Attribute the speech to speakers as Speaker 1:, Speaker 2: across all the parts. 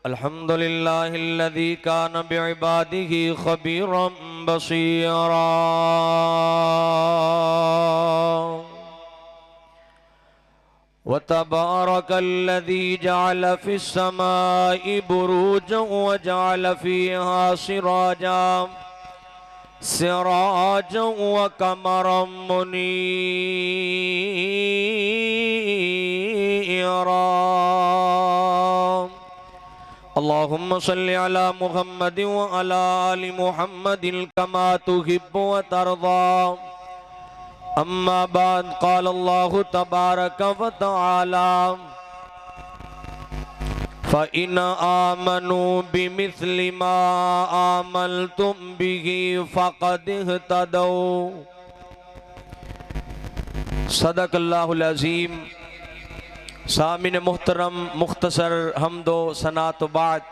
Speaker 1: अल्हम्दुलिल्लाहिल्लज़ी कान बिइबादिही खबीरम बसीरा। व तबारकल्लज़ी जअल फिस्समाइ बुरूजन व जअल फ़ीहा सिराजन व कमरम मुनीरा। अल्लाहुम्मा सल्लि अला मुहम्मदिन व अला आलि मुहम्मदिन कमा तुहिब्बु व तर्दा। अम्मा बाद क़ाल अल्लाहु तबारक व तआला फ़इन आमनू बिमिस्लि मा आमनतुम बिही फ़क़द इह्तदौ। सदक़ल्लाहुल अज़ीम। सामिन मुहतरम मुख्तसर हमदो सनात बाद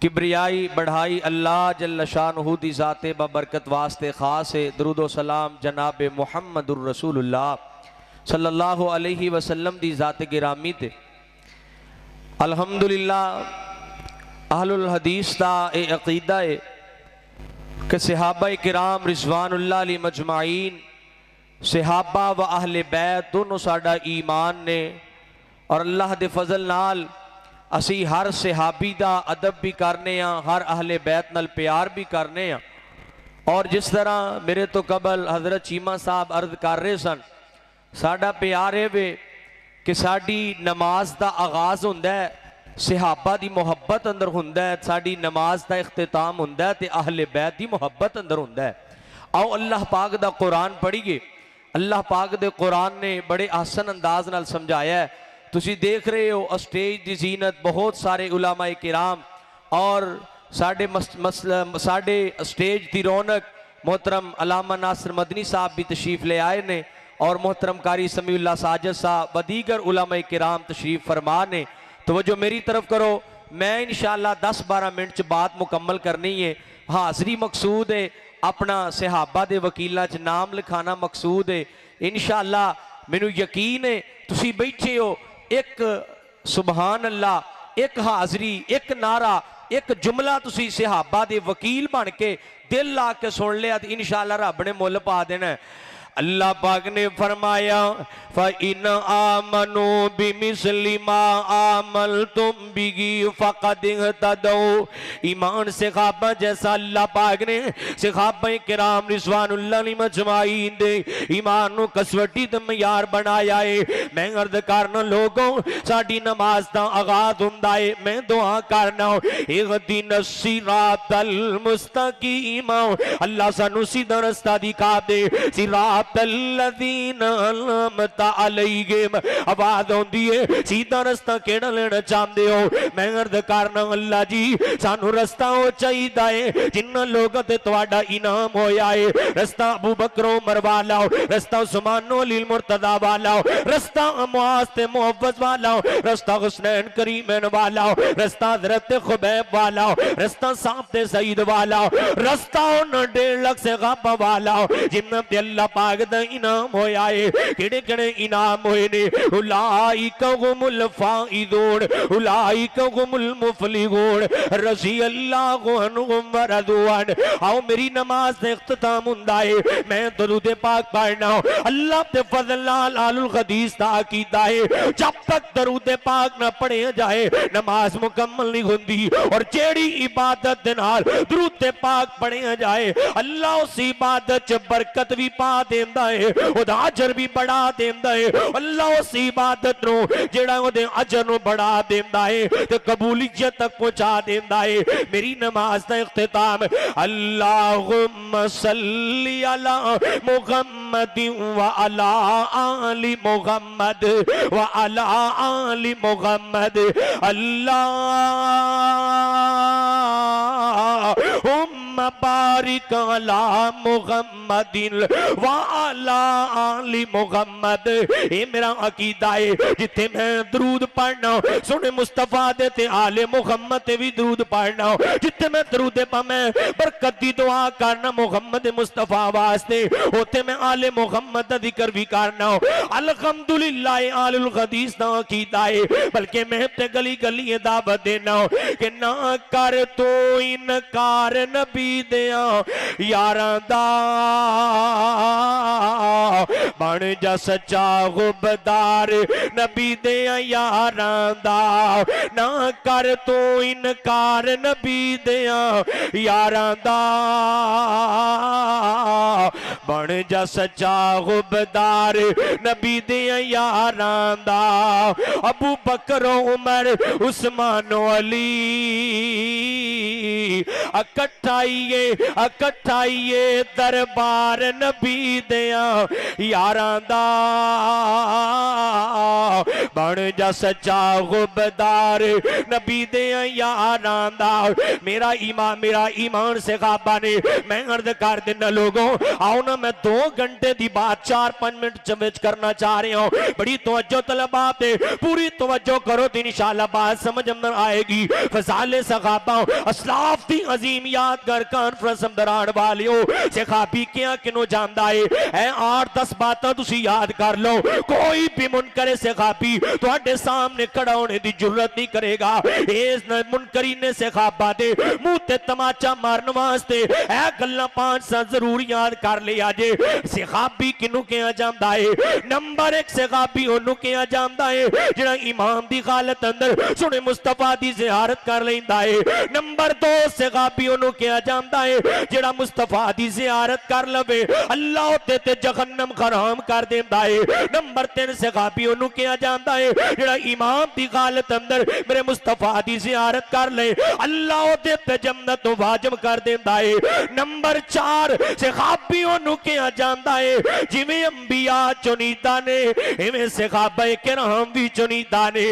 Speaker 1: किब्रियाई बढ़ाई अल्लाह जल्ल शानहू दी ज़ाते बबरकत वास्ते ख़ास है। दरूद व सलाम जनाब मुहम्मदुर रसूलुल्लाह सल्लल्लाहु अलैहि वसल्लम दी ज़ाते गिरामी ते। अल्हम्दुलिल्लाह अहलुल हदीस दा ए अक़ीदा है कि सहाबा किराम रिज़वानुल्लाह अलैहि मजमाईन, सहाबा व अहले बैत दोनों साडा ईमान ने। और अल्लाह दे फजल नाल असी हर सहाबी दा अदब भी करने, हर अहले बैत नाल प्यार भी करने। और जिस तरह मेरे तो कबल हज़रत चीमा साहब अर्ज कर रहे सन, साडा प्यार है वे कि साडी नमाज दा आगाज़ हुंदा है, सहाबा दी मुहब्बत अंदर हुंदा है, साडी नमाज दा इख्तिताम हुंदा है ते अहले बैत दी मुहब्बत अंदर हुंदा है। आओ अल्लाह पाक दा कुरान पढ़िए। अल्लाह पाक दे कुरान ने बड़े आसन अंदाज नाल समझाया है। तुसी देख रहे हो स्टेज दी जीनत, बहुत सारे उलामाए किराम और साडे स्टेज दी रौनक मोहतरम अल्लामा नासिर मदनी साहब भी तशरीफ ले आए ने और मोहतरम कारी समीउल्लाह साजिद साहब व दीगर उलामाए किराम तशरीफ फरमा ने। तवज्जो मेरी तरफ करो, मैं इंशाअल्लाह 10-12 मिनट च बात मुकम्मल करनी है। हाज़री मकसूद है, अपना सहाबा दे वकीलां च नाम लिखाना मकसूद है। इंशाअल्लाह मैनू यकीन है तुसी बैठे हो, एक सुबहान अल्लाह, एक हाज़री, एक नारा, एक जुमला तुसी सहाबा दे वकील बन के दिल ला के सुन लिया तो इंशाअल्लाह रब ने मुल पा देना है। अल्लाह पाक ने फरमाया फ़इन आमनू बिमिस्लि मा आमनतुम बिही फ़क़द इह्तदौ। ईमान सहाबा जैसा अल्लाह पाक ने सहाबा किराम रिज़वानुल्लाह अलैहि मजमाईन दे ईमान नू कसवटी ते मयार बनाया है। मैं अर्ज करना लोगों, साडी नमाज दा आगाज़ हुंदा है, मैं दुआ करना इहदिनस सिरातल मुस्तकीम। अल्लाह सानू सीधा रास्ता दिखा दे। सिरात आवाज आउंदी है, सीधा रास्ता केड़ा लेना चाहते हो? मैं अर्ज करना अल्लाह जी सानू रास्ता ओ चाहिदा है जिन्ना लोगों ते तुहाडा इनाम होया है। रास्ता अबू बकर उमर वाला, रास्ता उस्मान अली मुर्तदा वाला, रास्ता मुआज़ ते मुअव्वज़ वाला, रास्ता हुसनैन करीमैन वाला, रास्ता हज़रत खुबैब वाला, रास्ता साहब ते सईद वाला, रास्ता उन 1.5 लाख सहाबा वाला जिन्ना ते अल्लाह पाक दा इनाम होया है। केड़े केड़े इनाम होए ने? उलाइका हुमुल फाइज़ून, उलाइका हुमुल मुफ़लिहून, रज़ी अल्लाहु अन्हुम व रज़ू अन। आओ मेरी नमाज से इख्तिताम हुंदा है, मैं दरूद पाक पढ़ना। अल्लाह ते फज़ल नाल अहलुल हदीस दा अकीदा है, जब तक दरूद पाक ना पढ़े जाए नमाज मुकम्मल नहीं हुंदी। और जेड़ी इबादत दे नाल दरूद पाक पढ़े जाए अल्लाह उस इबादत च बरकत भी पा देंदा है, ओदा अजर भी बढ़ा देंदा है। अल्लाह उस इबादत नु जेड़ा ओदे अजर नु बढ़ा देंदा है ते कबूलियत तक पहुंचा देंदा है। मेरी नमाज दा इख्तिताम अल्लाहुम्मा सल्ली अला मुहम्मदिन व अला आलि मुहम्मद व अला आलि मुहम्मद। अल्लाहुम्मा बारिक अला मुहम्मदिन व अला आलि मुहम्मद। ये मेरा अकीदा है, जिथे मैं दरूद पढ़ना सोने मुस्तफा दे ते आले मुहम्मद ते भी दरूद पढ़ना, जिथे मैं दरूद मैं बरकत दी दुआ करना मुहम्मद मुस्तफा वास्ते, उथे मैं आले मुहम्मद दा जिक्र भी करना। अल्हम्दुलिल्लाह आलुल हदीस दा अकीदा है, बल्कि मैं ते गली गली दावत देना कि ना कर तो इनकार नबी दिया यारां दा, बन जा सच्चा गुबदार नबी दिया यारां दा। ना कर तो इनकार नबी दिया यारां दा, बन जा सच्चा गुबदार नबी दिया यारां दा। अबू बकर उमर उस्मान अली अकठाइए दरबार नबी दिया यारां दा, बन जा सच्चा गुबदार नबी दिया यारां दा। मेरा ईमान से खाबा ने मैं अर्ज कर देना लोगों, आओ ना मैं 2 घंटे की बात 4-5 मिनट चमेच करना चाह रहा हूं। बड़ी तवज्जो तलबात है, पूरी तवज्जो करो तो इंशाअल्लाह बात समझ अंदर आएगी। फज़ाइल सहाबा असलाफ दी अजीम यादगार कॉन्फ्रेंस अंदर आने वालियो, सहाबी क्या किनो जानदा है 8-10 बातें तुसी याद कर लो। कोई भी मुनकर सहाबी तुहाडे सामने खड़ा होने की जरूरत नहीं करेगा। इस मुनकरी ने सहाबा दे मुंह ते तमाचा मारन वास्ते ए गल्लां 5 जरूर याद कर लिया जे। सहाबी किनू कहा जाता है? नंबर 1 सहाबी ओनू कहा जाता है जिहड़ा इमाम दी हालत अंदर सुने मुस्तफा दी ज़ियारत कर लेंदा है। नंबर 2 सहाबी ओनू कहा जाता है जिहड़ा मुस्तफा दी ज़ियारत कर लवे अल्लाह ते जहन्नम हराम कर देंदा है। नंबर 3 सहाबी ओनू कहा जाता है जिहड़ा इमाम दी हालत अंदर मेरे मुस्तफा दी ज़ियारत कर ले अल्लाह ते जन्नत वाजिब कर देंदा है। नंबर 4 सहाबी ओनू कहा जाता है जिवें अंबिया चुनीदा ने इवें सहाबाए किराम भी चुनीदा ने।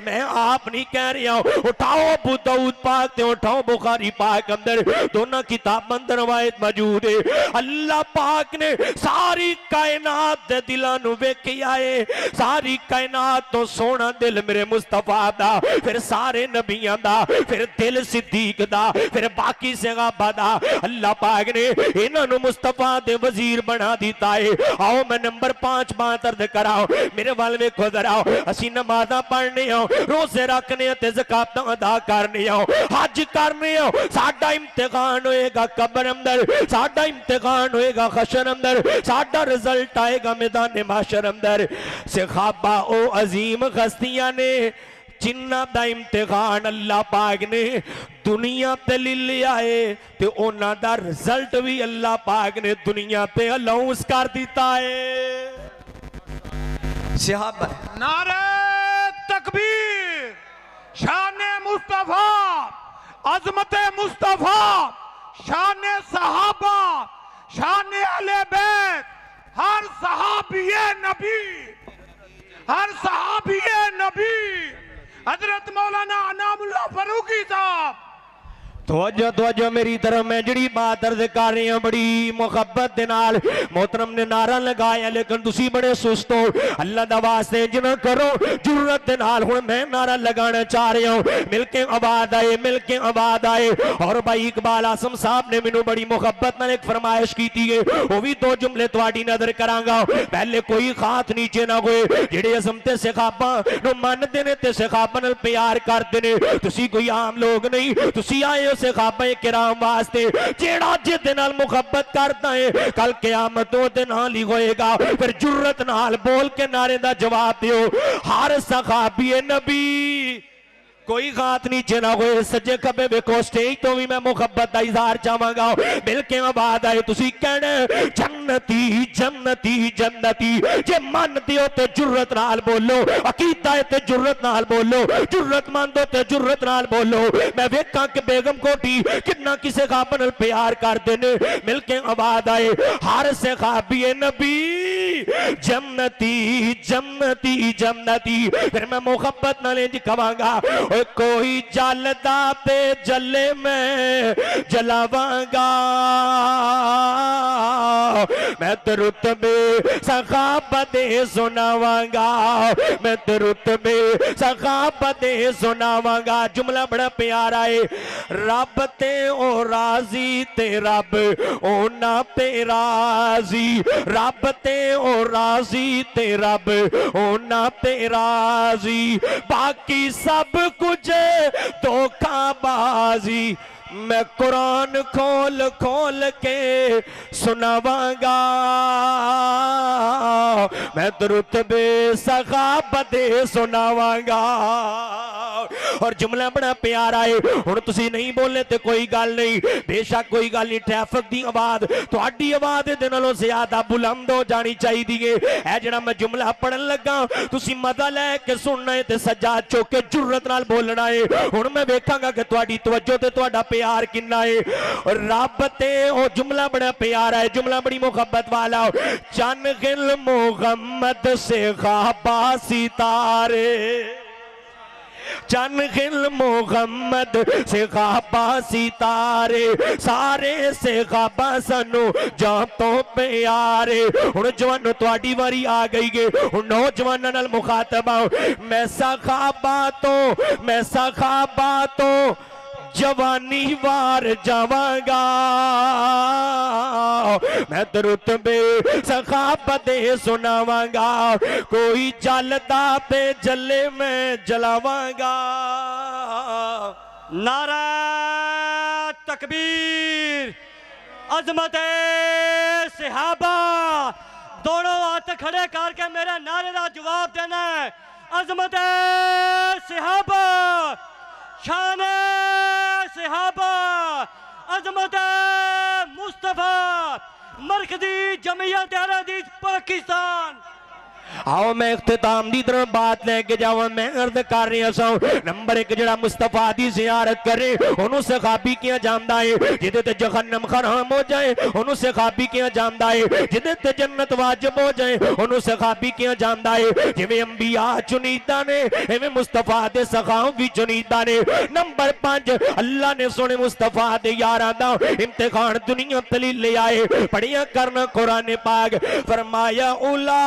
Speaker 1: मैं आप नहीं कह रहा, उठाओ अबू दाऊद पाक ते उठाओ बुखारी पाक अंदर दोनों किताब अंदर रवायत मौजूद है। अल्लाह पाक ने सारी कायनात दे दिलां नू वेखिया है, सारी कायनात तो सोना दिल मेरे मुस्तफा दा, फिर सारे नबियां दा, फिर दिल सिद्दीक दा, फिर बाकी सहाबा दा। अल्लाह पाक ने इन्हां नू मुस्तफा दे वजीर बना दिता है। आओ मैं नंबर 5 बात अर्ज कराओ, मेरे वाल वेखो जरा। असीं नमाज़ां पढ़ने आओ, रोजे रखने ते ज़कात अदा करने आओ, हज करने आओ। साडा इम्तिहान होएगा कब्र अंदर, साडा इम्तिहान होएगा हशर अंदर, साडा रिजल्ट आएगा मैदान माशर अंदर। सहाबा ओ अजीम हस्तियां ने जिन्ना दा इम्तिहान अल्लाह पाक ने दुनिया ते ले लिया है ते उन्हां दा रिजल्ट भी अल्लाह पाक ने दुनिया ते अलाउंस कर दिता है। सहाबा
Speaker 2: नारे तकबीर, शाने मुस्तफा, अजमत मुस्तफा, शाने सहाबा, शाने अहले बैत, हर सहाबिये नबी, हर सहाबिये नबी हजरत मौलाना अनामुल्लाह फरूकी साहब।
Speaker 1: तवज्जो मेरी तरफ मैं जड़ी बात अर्ज कर रही हूं बड़ी मुहब्बत दे नाल। मोहतरम ने नारा लगाया लेकिन तुसी बड़े सुस्त हो। अल्लाह दा वास्ते जिना करो जरूरत दे नाल। हुण मैं नारा लगाना चाह रहा हूं, मिलके आवाज आए, मिलके आवाज आए। और भाई इकबाल आसम साहब ने मैनू बड़ी मुहब्बत नाल एक फरमाइश की है, वो भी 2 जुमले तुहाडी नजर करांगा। पहले कोई हाथ नीचे ना होए जेड़े अज़मते सहाबा नू मनदे ने ते सहाबा नाल प्यार करदे ने। तुसी कोई आम लोग नहीं, तुसी आए सहाबाए किराम वास्ते जेड़ा जिदे नाल मुहब्बत करता है कल क़यामत दे नाल ही होएगा। फिर जुर्रत नाल बोल के नारे दा जवाब दियो, हर सहाबी नबी। कोई हाथ नीचे ना होए, सज्जे खब्बे वेखो। स्टेज तो भी मैं मुहब्बत का इजहार चाहांगा। मिलके आवाज आए, तुसी कहना जन्नती जन्नती जन्नती। जे मनदे हो ते जुर्रत नाल बोलो, अकीदा है ते जुर्रत नाल बोलो, जुर्रतमंद हो ते जुर्रत नाल बोलो। मैं वेखा कि बेगम कोठी कितना किसे खाबन प्यार करते ने। मिलके आवाज आए, हर सहाबी नबी जन्नती जन्नती जन्नती। फिर मैं मोहब्बत नाल इंज कहांगा कोई जलदा ते जले मैं जलावांगा। मैं रुतबे सखाबत सुनावांगा, मैं रुतबे सखाबत सुनावांगा। जुमला बड़ा प्यारा है। रब ते ओ राजी ते रब ओ ना पे राजी, रब ते ओ राजी ते रब ओ ना पे राजी। बाकी सब कुछ धोखाबाजी। मैं कुरान खोल खोल के सुनावांगा, मैं रुतबे सखाबत सुनावांगा। और जुमला बड़ा प्यारा है। हुण तुसीं नहीं बोले तो कोई गल नहीं, बेशक कोई गल नहीं। ट्रैफिक की आवाज तुहाडी आवाज दे नालों ज्यादा बुलंद हो जानी चाहिए है। जिहड़ा मैं जुमला पढ़न लगा तुसीं मजा लैके सुनना है ते सज्जा चुक के जुर्रत नाल बोलना है। हुण मैं वेखांगा कि तुहाडी तवज्जो ते तुहाडा प्यार किन्ना है। रब ते ओ जुमला बड़ा प्यारा है, जुमला बड़ी मुहब्बत वाला। चन गिल मोहम्मद से ख्वाबा सितारे, चन गिल मोहम्मद से ख्वाबा सितारे, सारे से ख्वाबा सानू जान तो प्यारे। हुण जवानों तुहाडी वारी आ गई है, हुण नौजवानां नाल मुखातब आओ। मैं सखाबा तो, मैं सखाबा तो जवानी वार जावांगा, मैं रुतबे सखाबत सुनावांगा। कोई जलदा पे जले मैं जलावांगा।
Speaker 3: नारा तकबीर, अजमत सहाबा। दोनों हाथ खड़े करके मेरे नारे का जवाब देना है। अजमत सहाबा, शान सहाबा, अजमत मुस्तफा, मरकजी जमीयत अहले हदीस पाकिस्तान।
Speaker 1: आओ मैं इख्तिताम दी तरफ बात लेके जावा। मैं अर्ज कर रहा सौ नंबर एक जड़ा मुस्तफा दी जियारत करे उन्होंने सखाबी किया जाता है। जिदे ते जहन्नम हराम हो जाए उन्होंने सखाबी किया जाता है। जिदे ते जन्नत वाजिब हो जाए उन्होंने सखाबी किया जाता है। जिवें अंबिया चुनीदा ने इवें मुस्तफा दे सखाओ भी चुनीदा ने। नंबर 5 अल्लाह ने सोने मुस्तफा दे यारां दा इम्तिहान दुनिया तली ले आए। पढ़िया करना कुरान पाक। फरमाया उला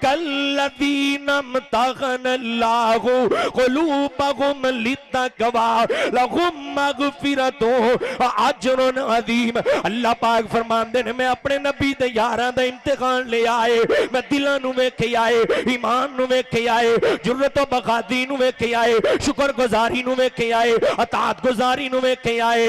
Speaker 1: कल्लदीनम तगनल्लाहु कुलूबहुम लित्तक़वा लहुम मगफिरतु व अज्रुन अज़ीम। अल्लाह पाक फरमांदे ने मैं अपने नबी ते यारां दा इम्तिहान ले आए। मैं दिलां नूं वेखे आए, ईमान नूं वेखे आए, जुर्रत व बगादी नूं वेखे आए, शुक्रगुजारी नूं वेखे आए, अतात गुजारी नूं वेखे आए।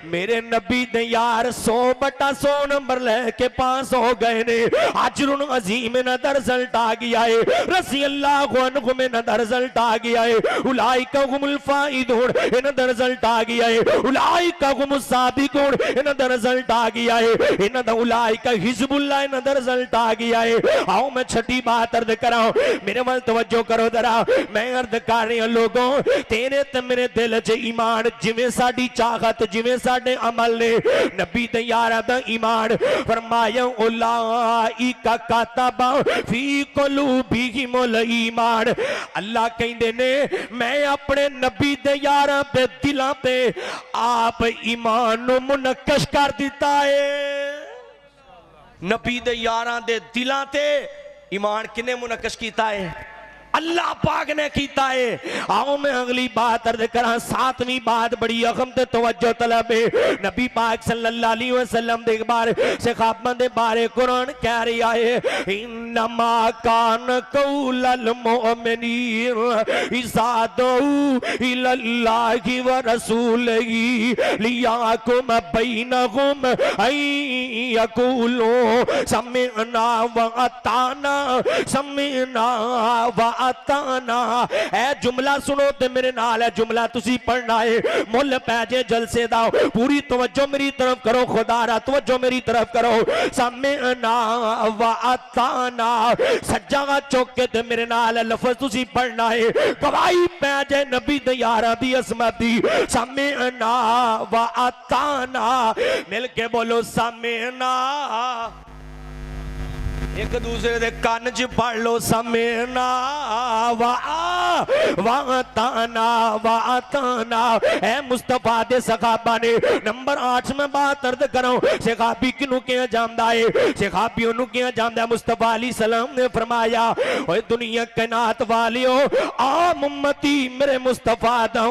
Speaker 1: मेरे नबी दे यार 100/100 नंबर लेके पास हो गए ने। अजरुन अजीम नदा रिजल्ट आ गया है। रसी अल्लाह अन्हु में नदा रिजल्ट आ गया है। उलाइका हुमुल फाइदून इनदा रिजल्ट आ गया है। उलाइका हुमुस साबिकून इनदा रिजल्ट आ गया है। इनदा उलाइका हिजबुल्लाह इनदा रिजल्ट आ गया है। आओ मैं छठी बात अर्ज कराऊं, मेरे वाल तवज्जो करो जरा। मैं अर्ज कर रहा लोगों तेरे ते मेरे दिल च ईमान जिवें साडी चाहत जिवें साडे अमल ने नबी ते यारां दा ईमान। फरमाया उलाइका कातबा फी कुलूबिहिमुल ईमान। अल्लाह कहंदे ने मैं अपने नबी दे यारां दे दिलां ते आप ईमान नूं मुनक्कश कर दिता है। नबी दे यारां दे दिलां ते ईमान किने मुनक्कश कीता है? अल्लाह पाक ने कीता है। आओ मैं अगली बात अर्ज करा। 7वीं बात बड़ी अहम ते तवज्जो तलब है। नबी पाक सल्लल्लाहु अलैहि वसल्लम दे बारे सहाबा दे बारे कुरान कह रहा है इन्नमा कान कौलल मोमिनीन इज़ा दुऊ इलल्लाहि व रसूलिही लियहकुम बैनहुम अन यक़ूलू समिअना व अताना समिअना व अताना। ए जुमला सुनो ते मेरे नाल है जुमला तुसी पढ़ना है, मुल पै जे जलसे दा। पूरी तवज्जो मेरी तरफ करो, खुदा रा तवज्जो मेरी तरफ करो। समिअना व अताना, सज्जा चौक के ते मेरे नाल लफज तुसी पढ़ना है, गवाही पै जे नबी दे यारां दी असमत दी। समिअना व अताना, मिल के बोलो समिअना। एक दूसरे दे कान च पढ़ लो समिअना व अताना। ए मुस्तफा दे सहाबा ने नंबर 8 में बात अर्ज करो, सहाबी किनू किया जांदा है, सहाबी ओनू किया जांदा है। मुस्तफा अलैहि सलाम ने फरमाया, ओए दुनिया कायनात वालियो, आम उम्मती मेरे मुस्तफा दा,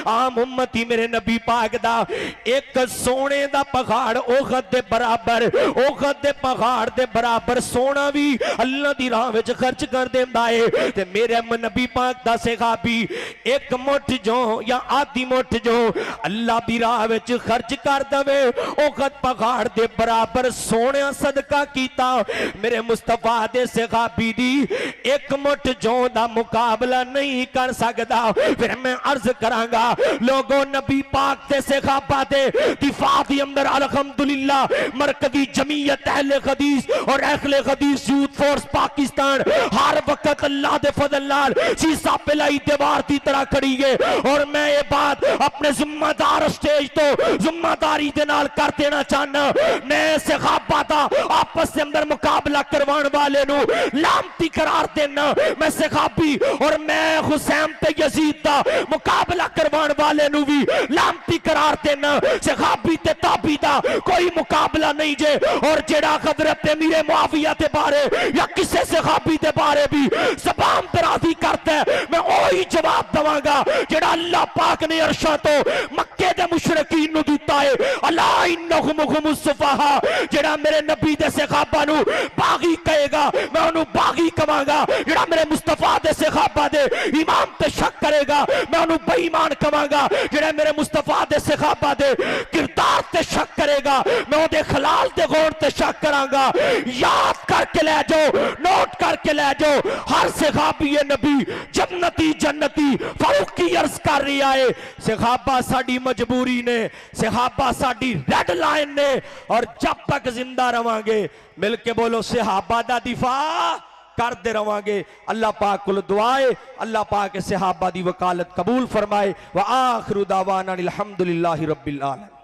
Speaker 1: आम उम्मती मेरे नबी पाक दा एक सोने दा पहाड़ ओहद दे बराबर, ओहद दे पहाड़ दे बराबर सोना भी अल्लाह दी राह विच खर्च कर देंदा है। ते मेरे नबी पाक दा सहाबी एक मुठ जो या आधी मुठ जो अल्लाह दी राह विच खर्च कर दवे, ओहद पहाड़ दे बराबर सोना सदका कीता। मेरे मुस्तफा दे सहाबी दी एक मुठ जो दा मुकाबला नहीं कर सकदा। फिर मैं अर्ज करांगा लोगों, नबी पाक दे सहाबा दे दिफा दी अंदर अल्हम्दुलिल्लाह मरकजी जमीयत अहले हदीस और अहले हदीस यूथ फोर्स पाकिस्तान हर वक्त अल्लाह दे फजल नाल शीशा पिलाई दीवार की तरह खड़ी है। और मैं ये बात अपने जिम्मेदार स्टेज तो जिम्मेदारी दे नाल कर देना चाहना, मैं सहाबा दा आपस के अंदर मुकाबला करवाने वाले नु लामती करार देना। मैं सहाबी और मैं हुसैन ते यजीद दा मुकाबला करवाने वाले नु भी लामती करार देना। सहाबी ते ताबी दा कोई मुकाबला नहीं जे। और जेड़ा हजरत अमीर मुआविया दे बारे या किसी सहाबी दे बारे भी ज़बान दराजी करता है, मैं वही जवाब दवांगा जेड़ा अल्लाह पाक ने अरशा तो मक्के दे मुशरिकीन नु दिता है। अला इन्नहुम हुमुस सुफहा, जेड़ा मेरे नबी दे सहाबा नु बागी कहेगा मैं उन्हें बागी कहांगा। जेड़ा मेरे मुस्तफा दे सहाबा दे ईमान ते शक करेगा मैं उन्हें बेईमान कहांगा। जेड़ा मेरे मुस्तफा दे सहाबा दे किरदार ते शक करेगा मैं उहदे खलाल दे गौर ते शक करांगा। याद करके ले जाओ, नोट करके ले जाओ, हर सहाबी नबी जन्नती जन्नती फारूकी अर्ज कर रहा है। सहाबा साडी मजबूरी ने, सहाबा साडी रेड लाइन ने, और जब तक जिंदा रवांगे मिलके बोलो सहाबा दा दिफा करते रवांगे। अल्लाह पाक को दुआ है अल्लाह पाक सहाबा दी वकालत कबूल फरमाए। व आखिरु दावाना अनिल हम्दुलिल्लाहि रब्बिल आलमीन।